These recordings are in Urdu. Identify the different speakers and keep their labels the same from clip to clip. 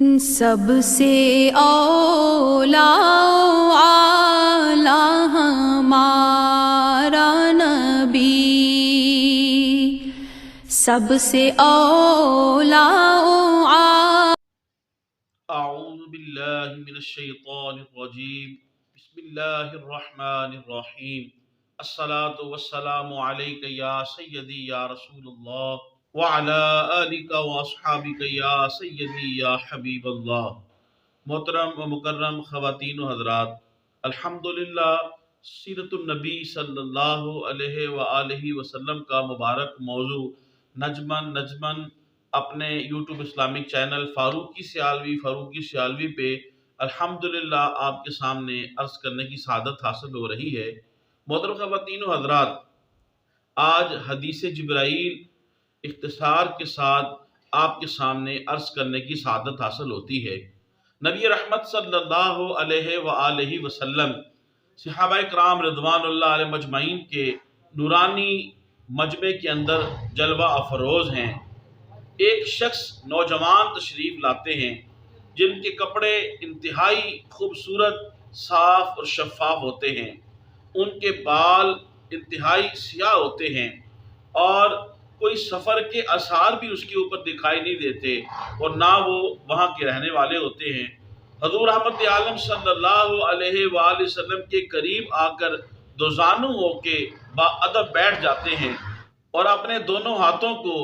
Speaker 1: سب سے اولا اعلی ہمارا نبی، سب سے اولا
Speaker 2: اعوذ باللہ من الشیطان الرجیم، بسم اللہ الرحمن الرحیم، الصلاۃ والسلام علیک یا سیدی یا رسول اللہ وعلی آلک واصحابک یا سیدی یا حبیب اللہ۔ محترم و مکرم خواتین و حضرات، الحمدللہ سیرت النبی صلی اللہ علیہ وآلہ وسلم کا مبارک موضوع نجمن اپنے YouTube Islamic channel Farooqui Sialvi پہ الحمدللہ آپ کے سامنے عرض کرنے کی سعادت حاصل ہو رہی ہے۔ محترم خواتین و حضرات، آج حدیث جبرائیل اختصار کے ساتھ آپ کے سامنے عرض کرنے کی سعادت حاصل ہوتی ہے۔ نبی رحمت صلی اللہ علیہ وآلہ وسلم صحابہ کرام رضوان اللہ علیہ مجمعین کے نورانی مجمع کے اندر جلوہ افروز ہیں۔ ایک شخص نوجوان تشریف لاتے ہیں جن کے کپڑے انتہائی خوبصورت، صاف اور شفاف ہوتے ہیں، ان کے بال انتہائی سیاہ ہوتے ہیں اور کوئی سفر کے آثار بھی اس کے اوپر دکھائی نہیں دیتے اور نہ وہ وہاں کے رہنے والے ہوتے ہیں۔ حضور رحمت عالم صلی اللہ علیہ وآلہ وسلم کے قریب آ کر دو زانو ہو کے باادب بیٹھ جاتے ہیں اور اپنے دونوں ہاتھوں کو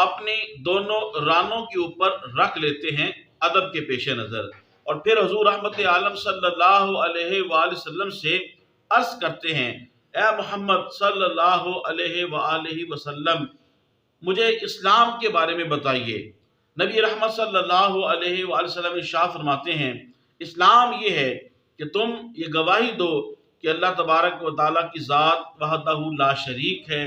Speaker 2: اپنی دونوں رانوں کے اوپر رکھ لیتے ہیں ادب کے پیش نظر، اور پھر حضور رحمت عالم صلی اللہ علیہ وآلہ وسلم سے عرض کرتے ہیں، اے محمد صلی اللہ علیہ وآلہ وسلم، مجھے اسلام کے بارے میں بتائیے۔ نبی رحمت صلی اللہ علیہ وآلہ وسلم ارشاد فرماتے ہیں، اسلام یہ ہے کہ تم یہ گواہی دو کہ اللہ تبارک و تعالیٰ کی ذات وحدہ لا شریک ہے،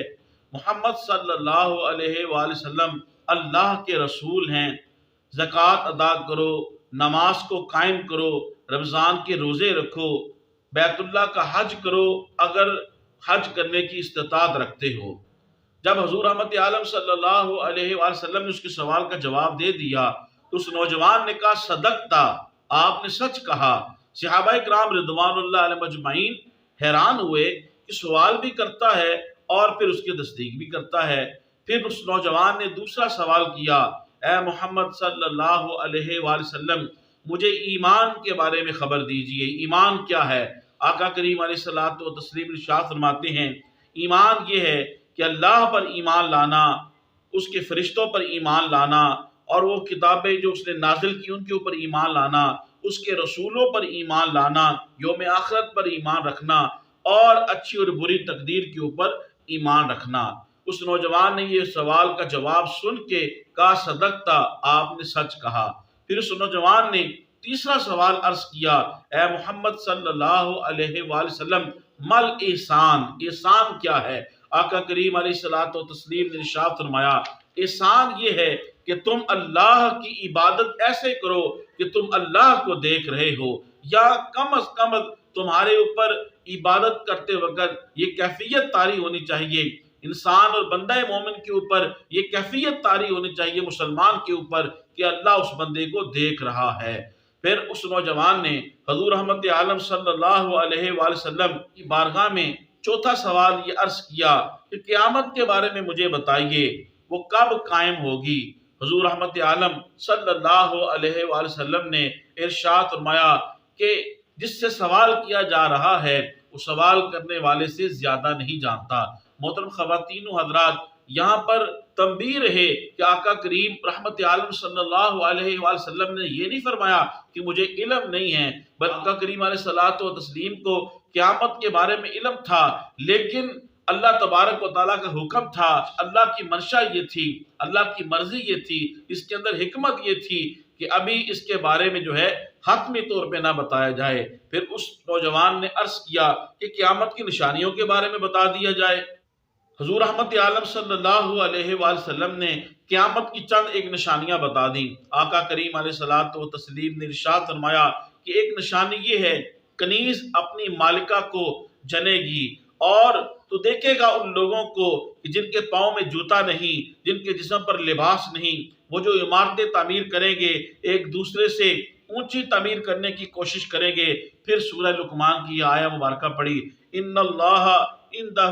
Speaker 2: محمد صلی اللہ علیہ وآلہ وسلم اللہ کے رسول ہیں، زکوٰۃ ادا کرو، نماز کو قائم کرو، رمضان کے روزے رکھو، بیت اللہ کا حج کرو اگر حج کرنے کی استطاعت رکھتے ہو۔ جب حضور رحمت عالم صلی اللہ علیہ وآلہ وسلم نے اس کے سوال کا جواب دے دیا تو اس نوجوان نے کہا، صدقتا، آپ نے سچ کہا۔ صحابہ کرام رضوان اللہ علیہ مجمعین حیران ہوئے کہ سوال بھی کرتا ہے اور پھر اس کی تصدیق بھی کرتا ہے۔ پھر اس نوجوان نے دوسرا سوال کیا، اے محمد صلی اللہ علیہ وآلہ وسلم، مجھے ایمان کے بارے میں خبر دیجئے، ایمان کیا ہے؟ آقا کریم علیہ الصلوۃ والتسلیم ارشاد فرماتے ہیں، ایمان یہ ہے کہ اللہ پر ایمان لانا، اس کے فرشتوں پر ایمان لانا اور وہ کتابیں جو اس نے نازل کی ان کے اوپر ایمان لانا، اس کے رسولوں پر ایمان لانا، یوم آخرت پر ایمان رکھنا اور اچھی اور بری تقدیر کے اوپر ایمان رکھنا۔ اس نوجوان نے یہ سوال کا جواب سن کے کہا، صدقتا، آپ نے سچ کہا۔ پھر اس نوجوان نے تیسرا سوال عرض کیا، اے محمد صلی اللہ علیہ وآلہ وسلم، مل احسان، احسان کیا ہے؟ آقا کریم علیہ الصلوۃ والتسلیم نے ارشاد فرمایا، احسان یہ ہے کہ تم اللہ کی عبادت ایسے کرو کہ تم اللہ کو دیکھ رہے ہو، یا کم از کم تمہارے اوپر عبادت کرتے وقت یہ کیفیت طاری ہونی چاہیے، انسان اور بندہ مومن کے اوپر یہ کیفیت طاری ہونی چاہیے، مسلمان کے اوپر، کہ اللہ اس بندے کو دیکھ رہا ہے۔ پھر اس نوجوان نے حضور رحمت عالم صلی اللہ علیہ وآلہ وسلم کی بارگاہ میں چوتھا سوال یہ عرض کیا کہ قیامت کے بارے میں مجھے بتائیے، وہ کب قائم ہوگی؟ حضور رحمت عالم صلی اللہ علیہ وآلہ وسلم نے ارشاد فرمایا کہ جس سے سوال کیا جا رہا ہے وہ سوال کرنے والے سے زیادہ نہیں جانتا۔ محترم خواتین و حضرات، یہاں پر تنبیہ ہے کہ آقا کریم رحمت عالم صلی اللہ علیہ وآلہ وسلم نے یہ نہیں فرمایا کہ مجھے علم نہیں ہے، بلکہ آقا کریم علیہ الصلوۃ والتسلیم کو قیامت کے بارے میں علم تھا، لیکن اللہ تبارک و تعالیٰ کا حکم تھا، اللہ کی منشا یہ تھی، اللہ کی مرضی یہ تھی، اس کے اندر حکمت یہ تھی کہ ابھی اس کے بارے میں جو ہے حتمی طور پہ نہ بتایا جائے۔ پھر اس نوجوان نے عرض کیا کہ قیامت کی نشانیوں کے بارے میں بتا دیا جائے۔ حضور رحمت عالم صلی اللہ علیہ وآلہ وسلم نے قیامت کی چند ایک نشانیاں بتا دیں۔ آقا کریم علیہ الصلوۃ والتسلیم نے ارشاد فرمایا کہ ایک نشانی یہ ہے، کنیز اپنی مالکہ کو جنے گی اور تو دیکھے گا ان لوگوں کو کہ جن کے پاؤں میں جوتا نہیں، جن کے جسم پر لباس نہیں، وہ جو عمارتیں تعمیر کریں گے ایک دوسرے سے اونچی تعمیر کرنے کی کوشش کریں گے۔ پھر سورہ لقمان کی یہ آیہ مبارکہ پڑھی، ان اللہ عندہ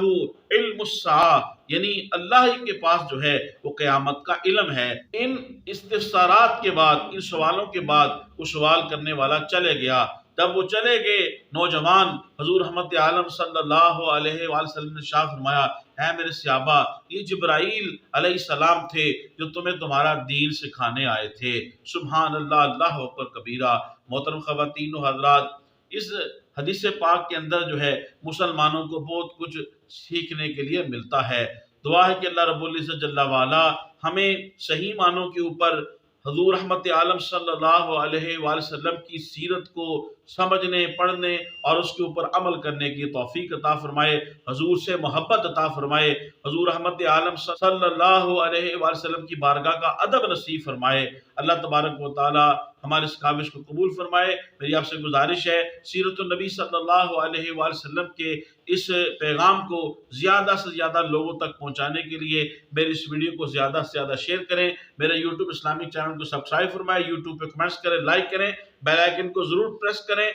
Speaker 2: علم الساعہ، یعنی اللہ ہی کے پاس جو ہے وہ قیامت کا علم ہے۔ ان استفسارات کے بعد، ان سوالوں کے بعد وہ سوال کرنے والا چلے گیا۔ جب وہ چلے گئے نوجوان، حضور رحمت عالم صلی اللہ علیہ وآلہ وسلم نے ارشاد فرمایا، اے میرے صحابہ، یہ جبرائیل علیہ السلام تھے جو تمہیں تمہارا دین سکھانے آئے تھے۔ سبحان اللہ، اللہ اکبر کبیرہ۔ محترم خواتین و حضرات، اس حدیث پاک کے اندر جو ہے مسلمانوں کو بہت کچھ سیکھنے کے لیے ملتا ہے۔ دعا ہے کہ اللہ رب العزت جل وعلا ہمیں صحیح معنوں کے اوپر حضور رحمت عالم صلی اللہ علیہ وآلہ وسلم کی سیرت کو سمجھنے، پڑھنے اور اس کے اوپر عمل کرنے کی توفیق عطا فرمائے، حضور سے محبت عطا فرمائے، حضور رحمت عالم صلی اللہ علیہ وآلہ وسلم کی بارگاہ کا ادب نصیب فرمائے۔ اللہ تبارک و تعالی ہمارے اس کاوش کو قبول فرمائے۔ میری آپ سے گزارش ہے، سیرت النبی صلی اللہ علیہ وآلہ وسلم کے اس پیغام کو زیادہ سے زیادہ لوگوں تک پہنچانے کے لیے میری اس ویڈیو کو زیادہ سے زیادہ شیئر کریں، میرے یوٹیوب اسلامی چینل کو سبسکرائب فرمائیں، یوٹیوب پہ کمنٹس کریں، لائک کریں، بیل آئیکن کو ضرور پریس کریں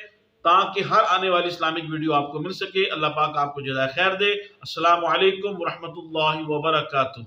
Speaker 2: تاکہ ہر آنے والی اسلامک ویڈیو آپ کو مل سکے۔ اللہ پاک آپ کو جزائے خیر دے۔ السلام علیکم ورحمۃ اللہ وبرکاتہ۔